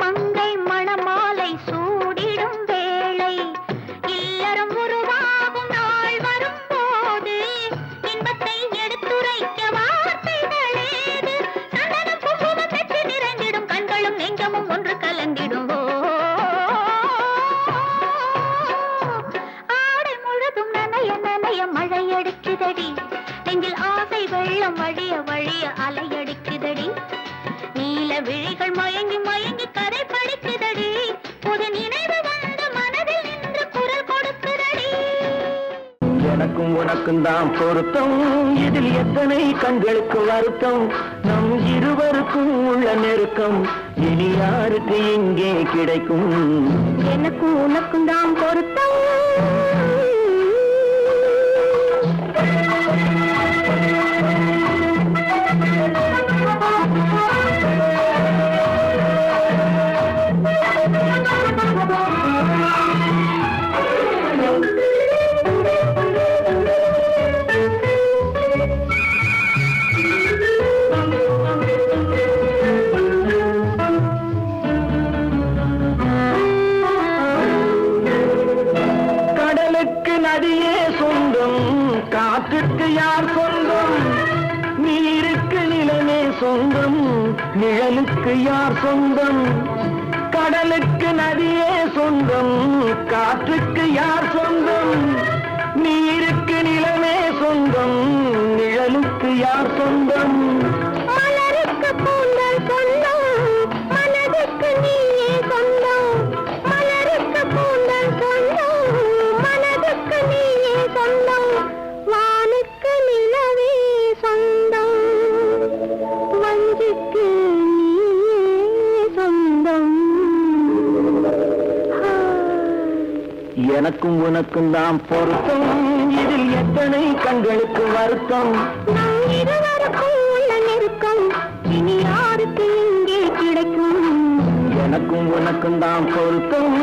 Speaker 1: மங்கை மணமாலை சூடிடும் வேளை. இல்லறம் உருவாகும் நாள் வரும் போது இன்பத்தை எடுத்துரைக்க வார்த்தைகளேது. சந்தனம் குங்குமம் பெற்று நிறைந்திடும் கண்களும் நெஞ்சமும் ஒன்று கலந்திடும். ஆடை முழுதும் நனைய நனைய மழையடிக்குதடி. நெஞ்சில் ஆசை வெள்ளம் வழிய வழிய அலையடிக்குதடி. நீல விழிகள் மயங்கி மயங்கி கதை படிக்குதடி. புது நினைவு வந்த மனதில் நின்று குரல் கொடுக்குதடி.
Speaker 5: எனக்கும் எனக்கும் உனக்கும் தான் பொருத்தம், இதில் எத்தனை கண்களுக்கு வருத்தம், நம் இருவருக்கும் உள்ள நெருக்கம் இனி யாருக்கு இங்கே கிடைக்கும்.
Speaker 1: எனக்கும் உனக்கும் தான் பொருத்தம்.
Speaker 5: நதியே சொந்தம், காற்றுக்கு யார் சொந்தம், நீருக்கு நிலமே சொந்தம், நிழலுக்கு யார் சொந்தம். கடலுக்கு நதியே சொந்தம், காற்றுக்கு யார் சொந்தம், நீருக்கு நிலமே சொந்தம், நிழலுக்கு யார் சொந்தம்.
Speaker 1: மலருக்கு கூந்தல் சொந்தம், மனதுக்கு நீயே சொந்தம். மலருக்கு கூந்தல் சொந்தம், மனதுக்கு நீயே சொந்தம். வானுக்கு நிலவே சொந்தம், வஞ்சிக்கு நீயே சொந்தம்.
Speaker 5: எனக்கும் உனக்கும் தான் பொருத்தம், இதில் எத்தனை கண்களுக்கு வருத்தம்,
Speaker 1: நம் இருவருக்கும் உள்ள நெருக்கம் இனி யாருக்கு இங்கே கிடைக்கும்.
Speaker 5: எனக்கும் உனக்கும் தான் பொருத்தம்.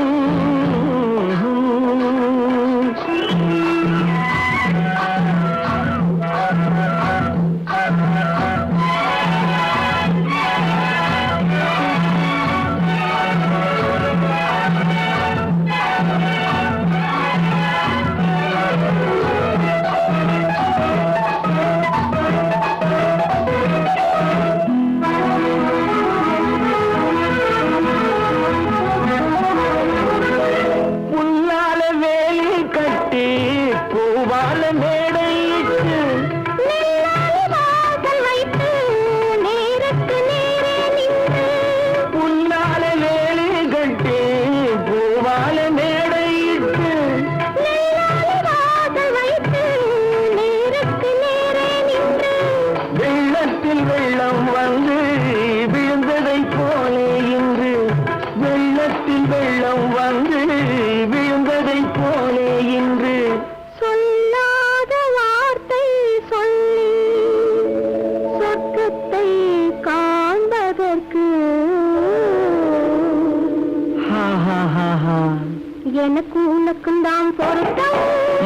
Speaker 1: எனக்கும் உனக்கும் தான் பொருத்தம்,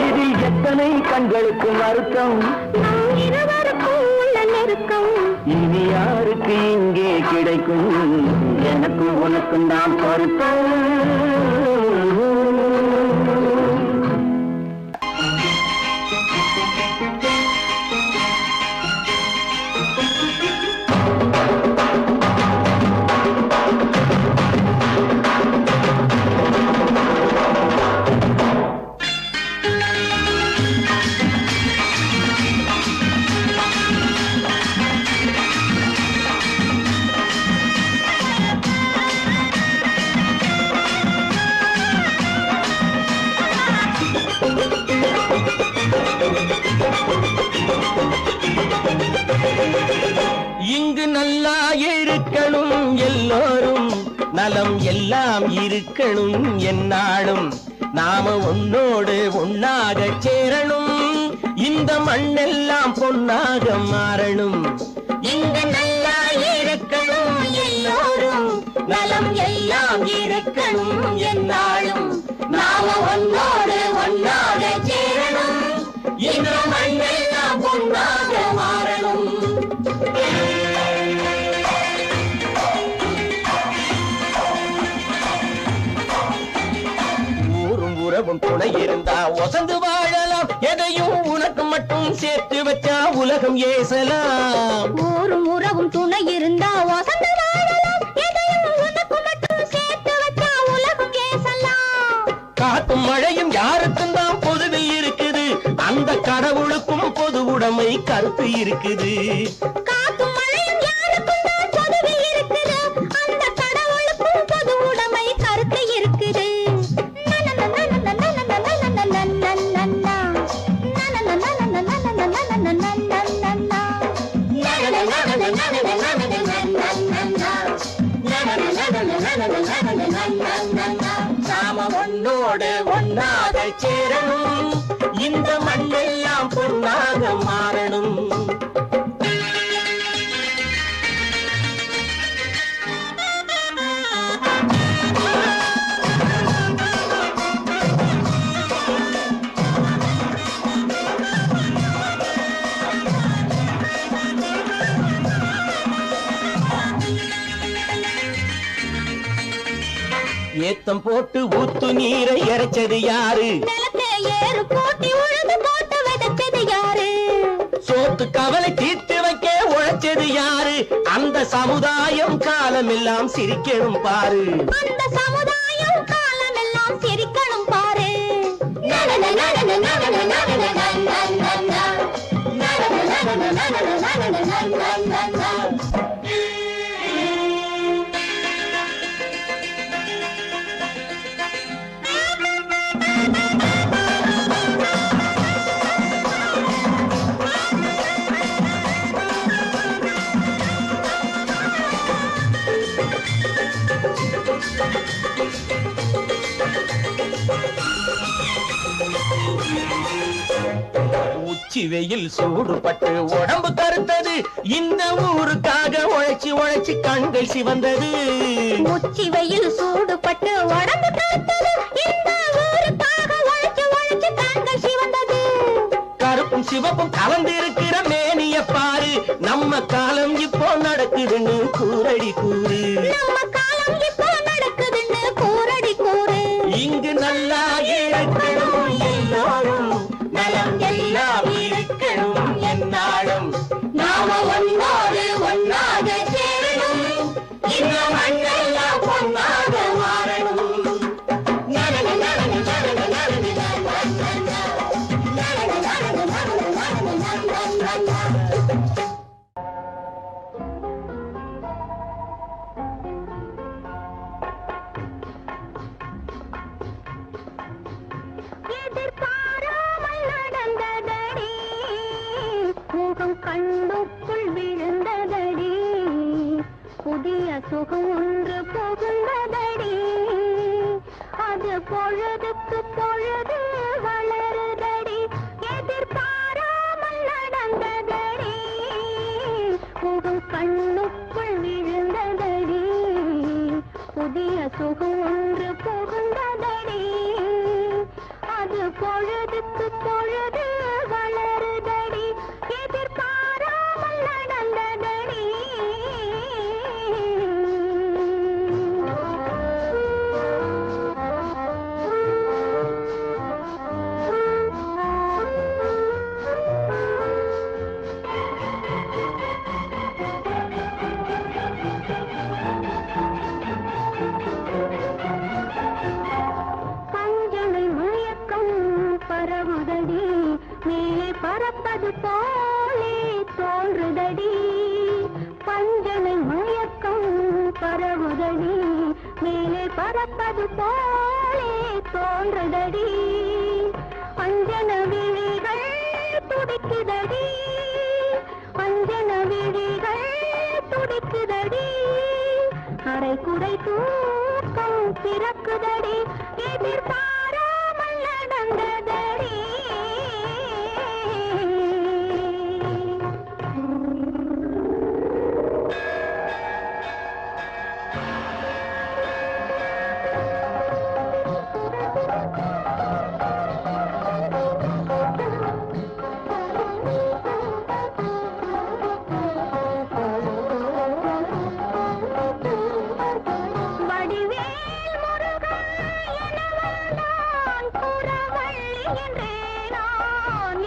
Speaker 5: இதில் எத்தனை கண்களுக்கு வருத்தம்,
Speaker 1: நம் இருவருக்கும் உள்ள நெருக்கம்
Speaker 5: இனி யாருக்கு இங்கே கிடைக்கும். எனக்கும் உனக்கும் தான் பொருத்தம். இங்கு நல்லா இருக்கணும் எல்லோரும், நலம் எல்லாம் இருக்கணும் என்னாலும், நாம உன்னோடு ஒன்னாக சேரணும், இந்த மண்ணெல்லாம் பொன்னாக மாறணும்.
Speaker 1: இங்கு நல்லா இருக்கணும் எல்லோரும், நலம் எல்லாம் இருக்கணும் என்னாலும், நாம ஒன்னோடு ஒன்னாக சேரணும், இந்த மண்ணெல்லாம் பொன்னாக மாறணும்.
Speaker 5: ஊரும் உறவும் துணை இருந்தா ஒசந்து வாழலாம், எதையும் உனக்கு மட்டும் சேர்த்து வச்சா உலகம் ஏசலாம்.
Speaker 1: ஊரும் உறவும் துணை இருந்தா வசந்த வாழலாம், எதையும் உனக்கு மட்டும் சேர்த்து வச்சா உலகம் ஏசலாம்.
Speaker 5: காத்தும் மழையும் யாருக்கும் தான் பொதுவில் இருக்குது, அந்த கடவுளுக்கும் பொது உடைமை கருத்து இருக்குது.
Speaker 1: காத்தும் மழையும் யாருக்கும் தான் பொதுவில் இருக்குது, அந்த கடவுளுக்கும் பொது உடைமை கருத்து இருக்குது.
Speaker 4: மண்ணோட ஒன்னாக சேரணும், இந்த மண்ணெல்லாம் பொன்னாக மாறணும். ஏத்தம் போட்டு ஊத்து நீரை இறைச்சது யாரு?
Speaker 1: நிலத்தை ஏறு போட்டி உழுது போட்டு விதைச்சது யாரு?
Speaker 4: சோத்து கவலை தீர்த்து வைக்க உழைச்சது யாரு? அந்த சமுதாயம் காலமெல்லாம் சிரிக்கணும் பாரு.
Speaker 1: அந்த சமுதாயம் காலமெல்லாம் சிரிக்கணும் பாரு.
Speaker 4: உச்சி வெயில் சூடுபட்டு உடம்பு கருத்தது, இந்த ஊருக்காக உழைச்சி உழைச்சி கண்கள் சிவந்தது.
Speaker 1: உச்சி வெயில் சூடுபட்டு உடம்பு கருத்தது, இந்த ஊருக்காக உழைச்சு உழைச்சு கண்கள் சிவந்தது.
Speaker 4: கருப்பும் சிவப்பும் கலந்து இருக்கிற மேனிய பாரு, நம்ம காலம் இப்போ நடக்குதுன்னு கூரடி கூறு.
Speaker 1: நம்ம காலம் இப்போ நடக்குதுன்னு கூரடி கூறு.
Speaker 4: இங்கு நல்லா இருக்கணும் எல்லாரும், நலம் எல்லாம் இருக்கணும் என்னாலும். நாம ஒன்னோடு ஒன்னாக சேரணும், இந்த மண்ணெல்லாம் பொன்னாக மாறணும்.
Speaker 1: எதிர்பாராமல் நடந்ததடி, முகம் கண்ணுக்குள் விழுந்ததடி, புதிய சுகம் ஒன்று புகுந்ததடி, அது பொழுதுக்கு பொழுது வளருதடி. எதிர்பாராமல் நடந்ததடி, முகம் கண்ணுக்குள் விழுந்ததடி, புதிய சுகம் ஒன்று புகுந்ததடி, அது பொழுதுக்கு பொழுது வளருதடி. எதிர்பாராமல் நடந்ததடி. பரவுதடி, மேலே பறப்பது போலே தோன்றுதடி, பஞ்சனை மயக்கம் பரவுதடி, மேலே பறப்பது போலே தோன்றுதடி, அஞ்சன விழிகள் துடிக்குதடி, அஞ்சன விழிகள் துடிக்குதடி, அரை குறை தூக்கம் பிறக்குதடி. எதிர்பாராமல் நடந்ததடி. வடிவேல் முருகா எனவர்தான் புறவள்ளி என்றே நான்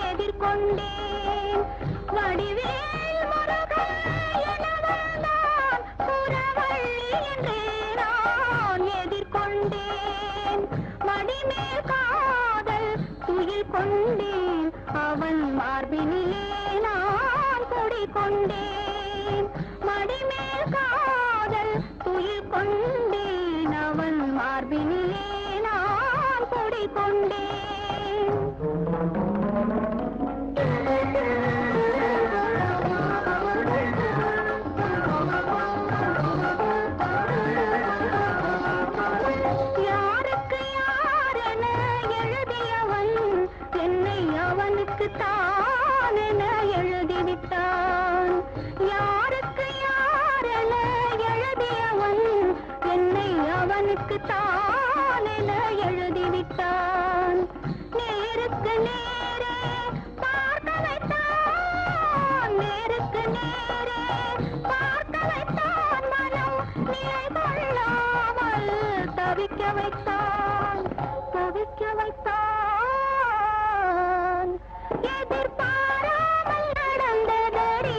Speaker 1: எதிர்கொண்டேன், மடிமேல் காதல் துயில் கொண்டேன், அவன் மார்பினிலே நான் குடிகொண்டேன், மடிமேல் காதல் துயில் கொண்டேன், அவன் மார்பினிலே நான் குடிகொண்டேன். யாருக்கு யார் என விட்டான். யாருக்கு யாரென எழுதியவன் என்னை அவனுக்கு தானென எழுதிவிட்டான். நேருக்கு நேரே பார்க்க வைத்தான், நேருக்கு நேரே பார்க்க வைத்தான். மனம் நிலை கொள்ளாமல் தவிக்க வைத்தான், தவிக்க வைத்தான். எதிர்பாராமல் நடந்ததடி.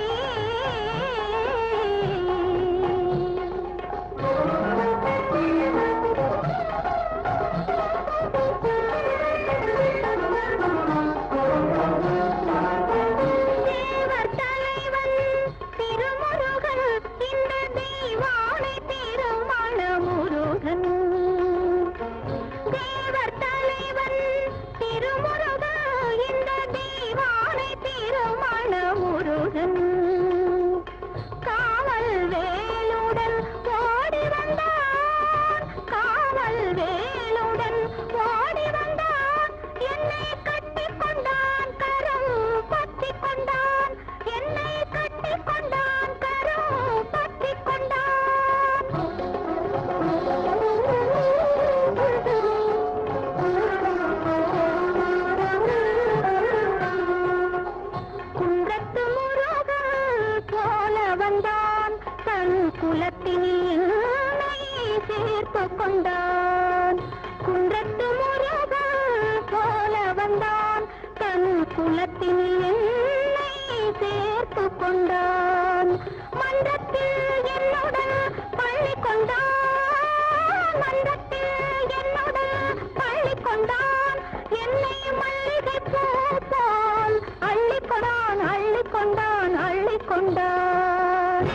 Speaker 1: தேவர் தலைவன் திருமுருகன், இந்த தெய்வானை திருமண முருகன். தேவர் தலைவன் திருமுருகன், இந்த தெய்வானை திருமண முருகன். காவல் வேலுடன் ஓடி வந்தான், காவல் வேலுடன் ஓடி வந்தான். என்னை கட்டிக் கொண்டான், கரம் பற்றிக் கொண்டான், என்னை கட்டிக் கொண்டான், கரம் பற்றிக் கொண்டான். குன்றத்து முருகன் போல வந்தான், தன் குலத்தில் என்னை சேர்த்துக் கொண்டான். குன்றத்து முருகன் போல வந்தான், தன் குலத்தில் என்னை சேர்த்துக் கொண்டான். மன்றத்தில் என்னுடன் பள்ளி கொண்டான், மன்றத்தில் என்னுடன் பள்ளி கொண்டான். என்னை மல்லிகை பூ போல் அள்ளிக்கொண்டான், அள்ளிக்கொண்டான், அள்ளிக்கொண்டான்.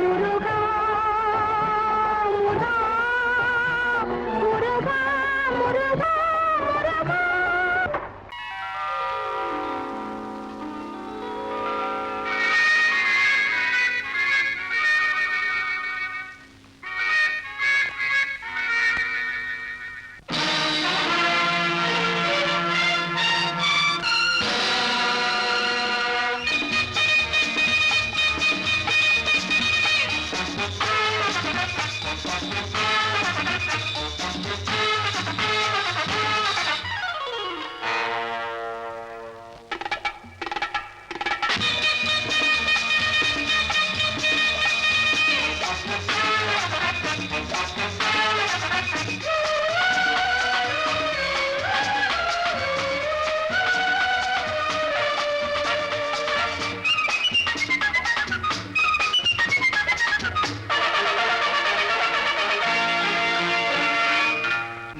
Speaker 1: முருகா முருகா முருகா முருகா முருகா.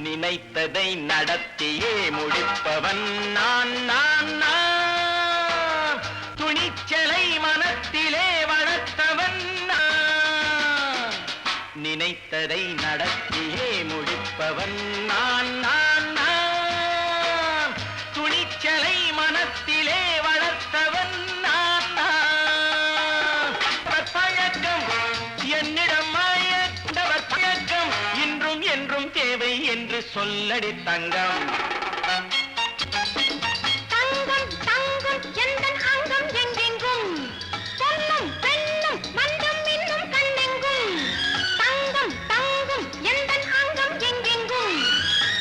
Speaker 5: நினைத்ததை நடத்தியே முடிப்பவன் நான் நான் நான். துணிச்சலை மனத்திலே வளர்த்தவன் நான். நினைத்ததை நடத்தியே முடிப்பவன் நான் நான் நான். துணிச்சலை மனத்திலே வளர்த்தவன் நான் நான். பழக்கம் என்னிடம் மாயந்தவர் பழக்கம் இன்றும் என்றும் தேவை என்று சொல்லடி தங்கம்.
Speaker 1: தங்கம் தங்கம் எந்தன் அங்கம் எங்கெங்கும், பொன்னும் பெண்ணும் மண்டும் இன்னும் கண்ணெங்கும். தங்கம் தங்கம் எந்தன் அங்கம் எங்கெங்கும்,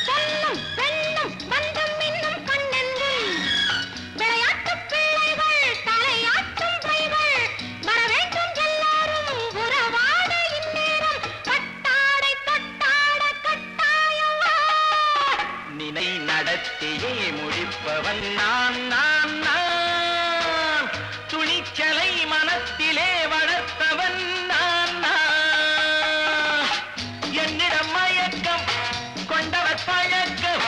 Speaker 1: பொன்னும் பெண்ணும் மண்டும் இன்னும் கண்ணெங்கும். விளையாட்டுப் பிள்ளைகள் தலையாட்டும் கைகள், வர வேண்டும் எல்லாரும் உறவாட இந்நேரம். பட்டாடை தொட்டாட கட்டாயமா.
Speaker 5: நினை நடத்தியே முடிப்பவன் நான் நான் நான். துணிச்சலை மனத்திலே வளர்த்தவன் நான் நான். என்னிடம் மயக்கம் கொண்டவர் பழக்கம்,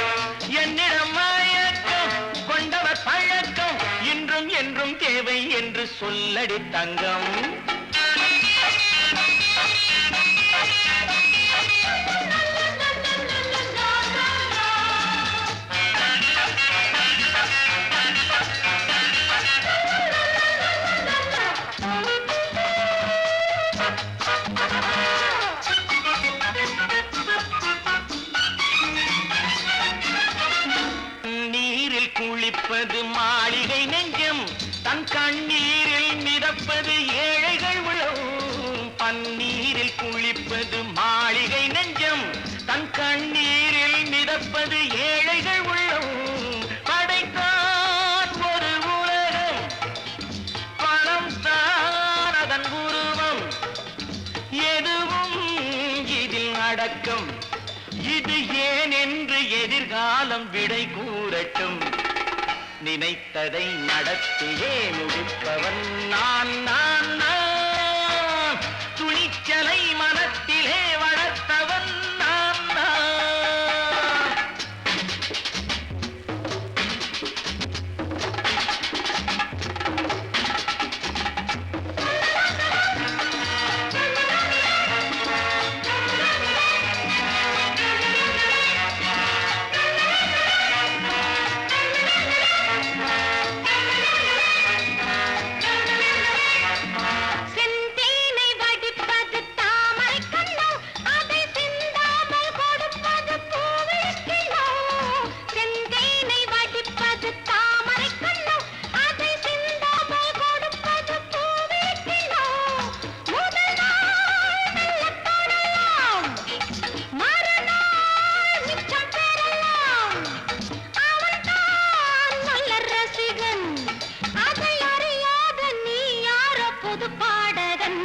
Speaker 5: என்னிடம் மயக்கம் கொண்டவர் பழக்கம் இன்றும் என்றும் தேவை என்று சொல்லடி தங்கம். நீரில் குளிப்பது மாளிகை நெஞ்சம், தன் இதற்கு ஏன் என்று எதிர்காலம் விடை கூறட்டும். நினைத்ததை நடத்தியே முடிப்பவன் நான் நான் நான். துணிச்சலை மனத்திலே வளர்த்தவன் நான் நான்.
Speaker 1: செந்தேனை வடிப்பது தாமரை கண்ணோ, அதை சிந்தாமல் கொடுப்பது பூவிழிக்கிழோ. செந்தேனை வடிப்பது தாமரை கண்ணோ, அதை சிந்தாமல் கொடுப்பது பூவிழிக்கிழோ. முதல் நாள் மெல்ல தொடலாம், மறுநாள் மிச்சம் பெறலாம். அவன்தான் நல்ல ரசிகன், அதை அறியாத நீ யாரோ புது பாடகன்.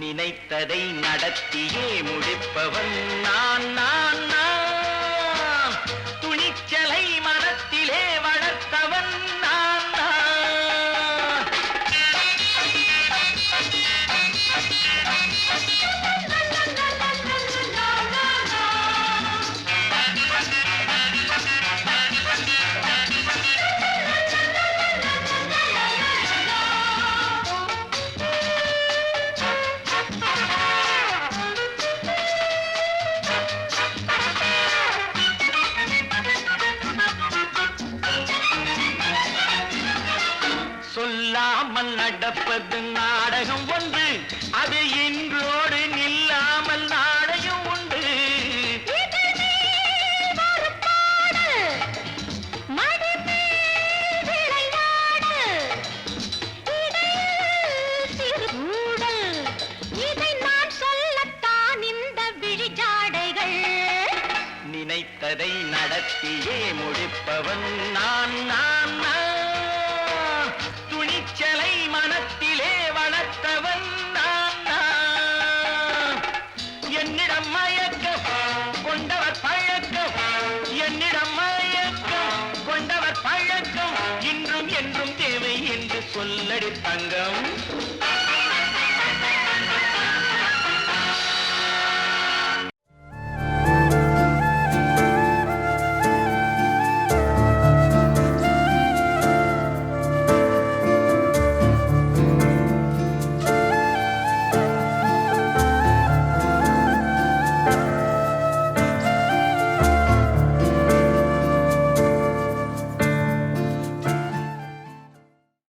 Speaker 5: நினைத்ததை நடத்தியே முடிப்பவன் நான் நான் நான். துணிச்சலை மனத்திலே வளர்த்தவன் நான் நான். சொல்லாமல் நடப்பது நாடகம் ஒன்று, அது இன்றோடு நில்லாமல் நாளையும் உண்டு.
Speaker 1: இதழ் மேல் ஒரு பாடல், மடி மேல் விளையாடு, இடையில் சிறு ஊடல், இதை நான் சொல்லத்தான் இந்த விழிஜாடைகள்.
Speaker 5: நினைத்ததை நடத்தியே முடிப்பவன் நான் நான் நான். துணிச்சலை மனத்திலே வளர்த்தவன் நான் நான். என்னிடம் மயக்கம் கொண்டவர் பழக்கம், என்னிடம் மயக்கம் கொண்டவர் பழக்கம், இன்றும் என்றும் தேவை என்று சொல்லடி தங்கம்.